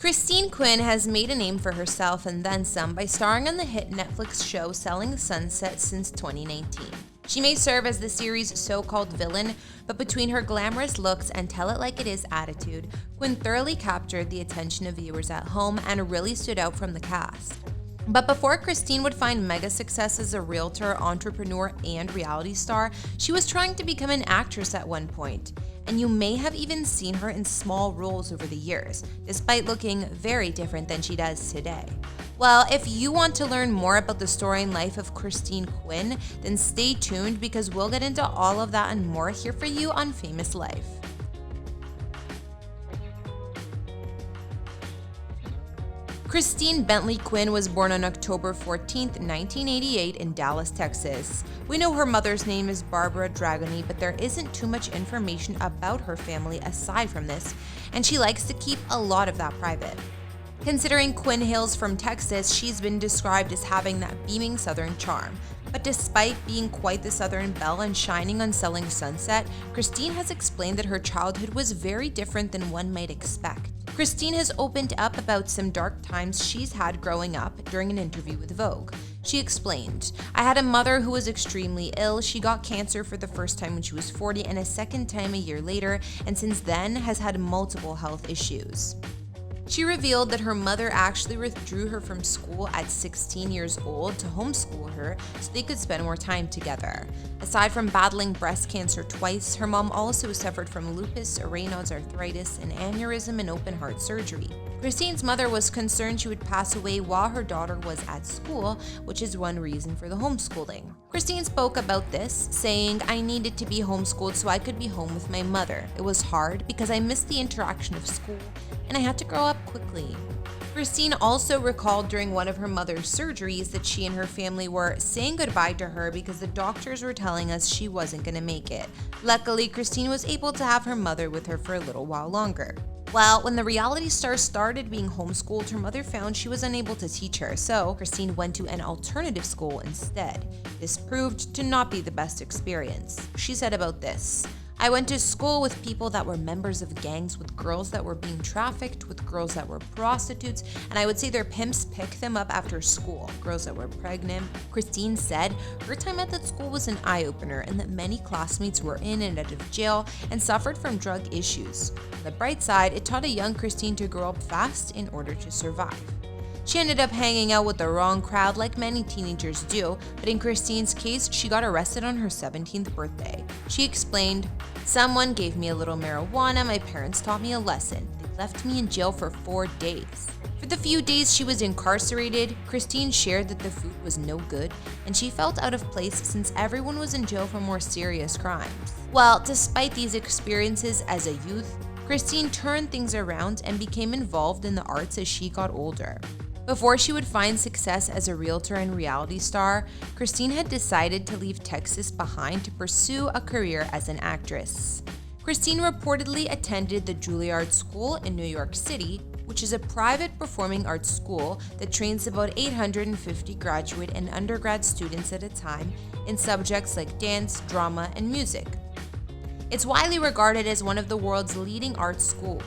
Christine Quinn has made a name for herself and then some by starring on the hit Netflix show Selling Sunset since 2019. She may serve as the series' so-called villain, but between her glamorous looks and tell-it-like-it-is attitude, Quinn thoroughly captured the attention of viewers at home and really stood out from the cast. But before Christine would find mega success as a realtor, entrepreneur, and reality star, she was trying to become an actress at one point. And you may have even seen her in small roles over the years, despite looking very different than she does today. Well, if you want to learn more about the story and life of Christine Quinn, then stay tuned because we'll get into all of that and more here for you on Famous Life. Christine Bentley Quinn was born on October 14, 1988 in Dallas, Texas. We know her mother's name is Barbara Dragoni, but there isn't too much information about her family aside from this, and she likes to keep a lot of that private. Considering Quinn hails from Texas, she's been described as having that beaming Southern charm. But despite being quite the Southern belle and shining on Selling Sunset, Christine has explained that her childhood was very different than one might expect. Christine has opened up about some dark times she's had growing up during an interview with Vogue. She explained, "I had a mother who was extremely ill. She got cancer for the first time when she was 40 and a second time a year later, and since then has had multiple health issues." She revealed that her mother actually withdrew her from school at 16 years old to homeschool her so they could spend more time together. Aside from battling breast cancer twice, her mom also suffered from lupus, Raynaud's arthritis, an aneurysm, and open heart surgery. Christine's mother was concerned she would pass away while her daughter was at school, which is one reason for the homeschooling. Christine spoke about this, saying, "I needed to be homeschooled so I could be home with my mother. It was hard because I missed the interaction of school, and I had to grow up quickly." Christine also recalled during one of her mother's surgeries that she and her family were saying goodbye to her because the doctors were telling us she wasn't going to make it. Luckily, Christine was able to have her mother with her for a little while longer. Well, when the reality star started being homeschooled, her mother found she was unable to teach her, so Christine went to an alternative school instead. This proved to not be the best experience. She said about this, "I went to school with people that were members of gangs, with girls that were being trafficked, with girls that were prostitutes, and I would say their pimps picked them up after school, girls that were pregnant." Christine said her time at that school was an eye-opener and that many classmates were in and out of jail and suffered from drug issues. On the bright side, it taught a young Christine to grow up fast in order to survive. She ended up hanging out with the wrong crowd like many teenagers do, but in Christine's case, she got arrested on her 17th birthday. She explained, "Someone gave me a little marijuana, my parents taught me a lesson. They left me in jail for 4 days." For the few days she was incarcerated, Christine shared that the food was no good, and she felt out of place since everyone was in jail for more serious crimes. Well, despite these experiences as a youth, Christine turned things around and became involved in the arts as she got older. Before she would find success as a realtor and reality star, Christine had decided to leave Texas behind to pursue a career as an actress. Christine reportedly attended the Juilliard School in New York City, which is a private performing arts school that trains about 850 graduate and undergrad students at a time in subjects like dance, drama, and music. It's widely regarded as one of the world's leading art schools.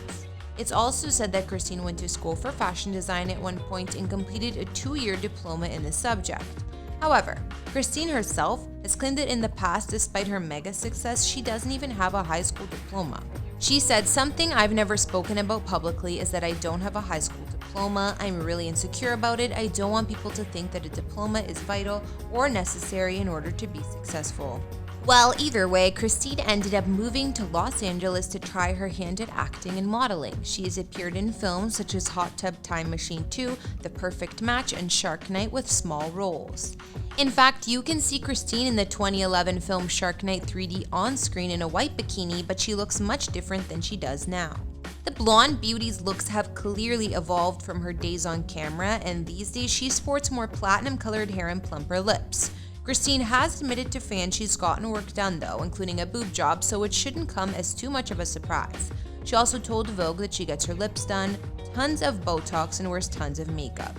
It's also said that Christine went to school for fashion design at one point and completed a 2-year diploma in the subject. However, Christine herself has claimed that in the past, despite her mega success, she doesn't even have a high school diploma. She said, "Something I've never spoken about publicly is that I don't have a high school diploma. I'm really insecure about it. I don't want people to think that a diploma is vital or necessary in order to be successful." Well, either way, Christine ended up moving to Los Angeles to try her hand at acting and modeling. She has appeared in films such as Hot Tub Time Machine 2, The Perfect Match, and Shark Night with small roles. In fact, you can see Christine in the 2011 film Shark Night 3D on screen in a white bikini, but she looks much different than she does now. The blonde beauty's looks have clearly evolved from her days on camera, and these days she sports more platinum-colored hair and plumper lips. Christine has admitted to fans she's gotten work done though, including a boob job, so it shouldn't come as too much of a surprise. She also told Vogue that she gets her lips done, tons of Botox, and wears tons of makeup.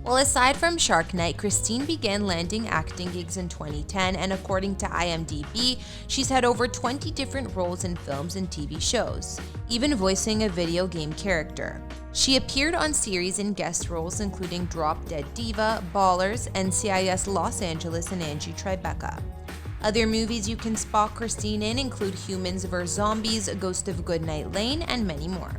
Well, aside from Shark Night, Christine began landing acting gigs in 2010, and according to IMDb, she's had over 20 different roles in films and TV shows, even voicing a video game character. She appeared on series and guest roles including Drop Dead Diva, Ballers, NCIS Los Angeles, and Angie Tribeca. Other movies you can spot Christine in include Humans vs. Zombies, Ghost of Goodnight Lane, and many more.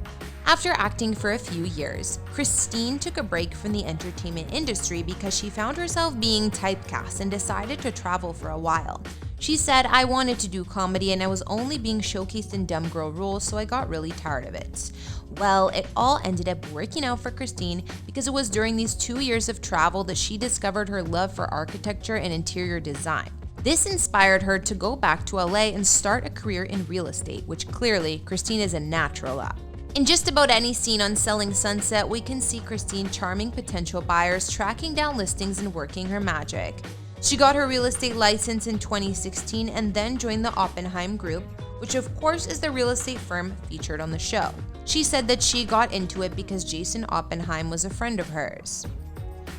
After acting for a few years, Christine took a break from the entertainment industry because she found herself being typecast and decided to travel for a while. She said, "I wanted to do comedy and I was only being showcased in dumb girl roles, so I got really tired of it." Well, it all ended up working out for Christine because it was during these 2 years of travel that she discovered her love for architecture and interior design. This inspired her to go back to LA and start a career in real estate, which clearly Christine is a natural at. In just about any scene on Selling Sunset, we can see Christine charming potential buyers, tracking down listings, and working her magic. She got her real estate license in 2016 and then joined the Oppenheim Group, which of course is the real estate firm featured on the show. She said that she got into it because Jason Oppenheim was a friend of hers.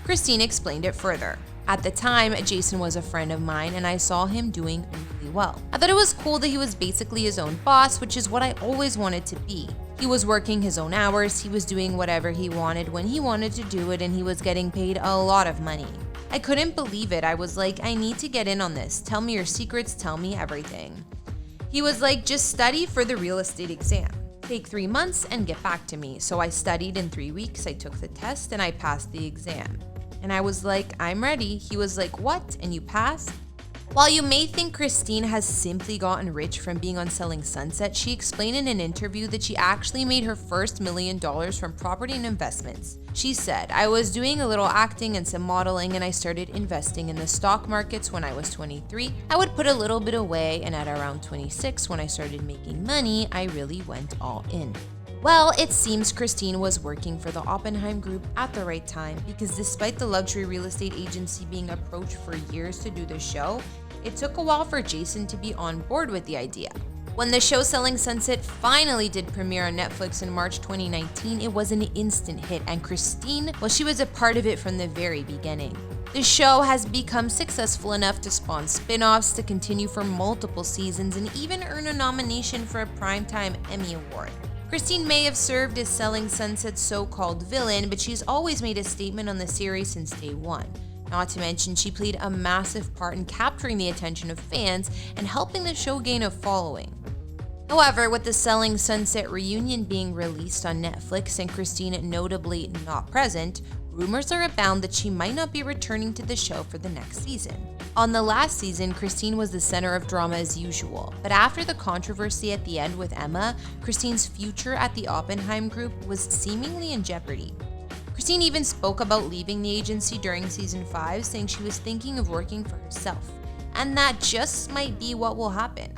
Christine explained it further. "At the time, Jason was a friend of mine and I saw him doing really well. I thought it was cool that he was basically his own boss, which is what I always wanted to be. He was working his own hours, he was doing whatever he wanted when he wanted to do it, and he was getting paid a lot of money. I couldn't believe it. I was like, I need to get in on this. Tell me your secrets, tell me everything." He was like, "Just study for the real estate exam. Take 3 months and get back to me." So I studied in 3 weeks, I took the test, and I passed the exam. And I was like, "I'm ready." He was like, "What? And you passed?" While you may think Christine has simply gotten rich from being on Selling Sunset, she explained in an interview that she actually made her first $1 million from property and investments. She said, "I was doing a little acting and some modeling, and I started investing in the stock markets when I was 23. I would put a little bit away, and at around 26, when I started making money, I really went all in." Well, it seems Christine was working for the Oppenheim Group at the right time because despite the luxury real estate agency being approached for years to do the show, it took a while for Jason to be on board with the idea. When the show Selling Sunset finally did premiere on Netflix in March 2019, it was an instant hit, and Christine, well, she was a part of it from the very beginning. The show has become successful enough to spawn spin-offs, to continue for multiple seasons, and even earn a nomination for a Primetime Emmy Award. Christine may have served as Selling Sunset's so-called villain, but she's always made a statement on the series since day one. Not to mention, she played a massive part in capturing the attention of fans and helping the show gain a following. However, with the Selling Sunset reunion being released on Netflix and Christine notably not present, rumors are abound that she might not be returning to the show for the next season. On the last season, Christine was the center of drama as usual, but after the controversy at the end with Emma, Christine's future at the Oppenheim Group was seemingly in jeopardy. Christine even spoke about leaving the agency during season 5, saying she was thinking of working for herself, and that just might be what will happen.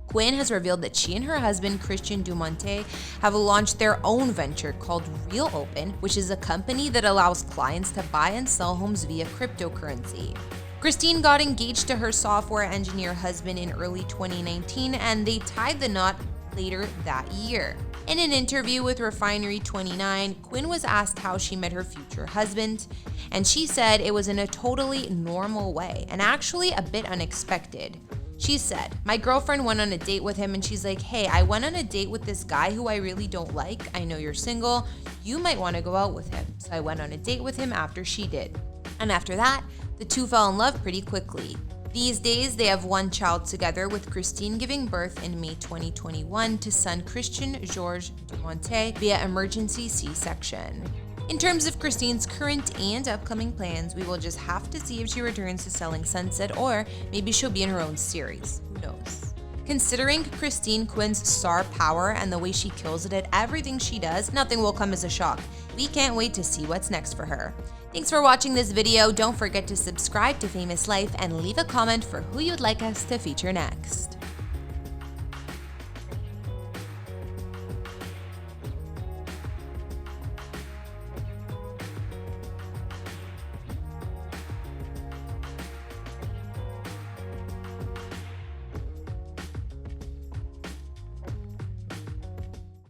Quinn has revealed that she and her husband, Christian Dumonte, have launched their own venture called Real Open, which is a company that allows clients to buy and sell homes via cryptocurrency. Christine got engaged to her software engineer husband in early 2019, and they tied the knot later that year. In an interview with Refinery29, Quinn was asked how she met her future husband, and she said it was in a totally normal way and actually a bit unexpected. She said, "My girlfriend went on a date with him and she's like, 'Hey, I went on a date with this guy who I really don't like. I know you're single. You might want to go out with him.' So I went on a date with him after she did. And after that, the two fell in love pretty quickly. These days, they have one child together, with Christine giving birth in May 2021 to son Christian Georges Dumonte via emergency C-section. In terms of Christine's current and upcoming plans, we will just have to see if she returns to Selling Sunset, or maybe she'll be in her own series. Who knows? Considering Christine Quinn's star power and the way she kills it at everything she does, nothing will come as a shock. We can't wait to see what's next for her. Thanks for watching this video. Don't forget to subscribe to Famous Life and leave a comment for who you'd like us to feature next.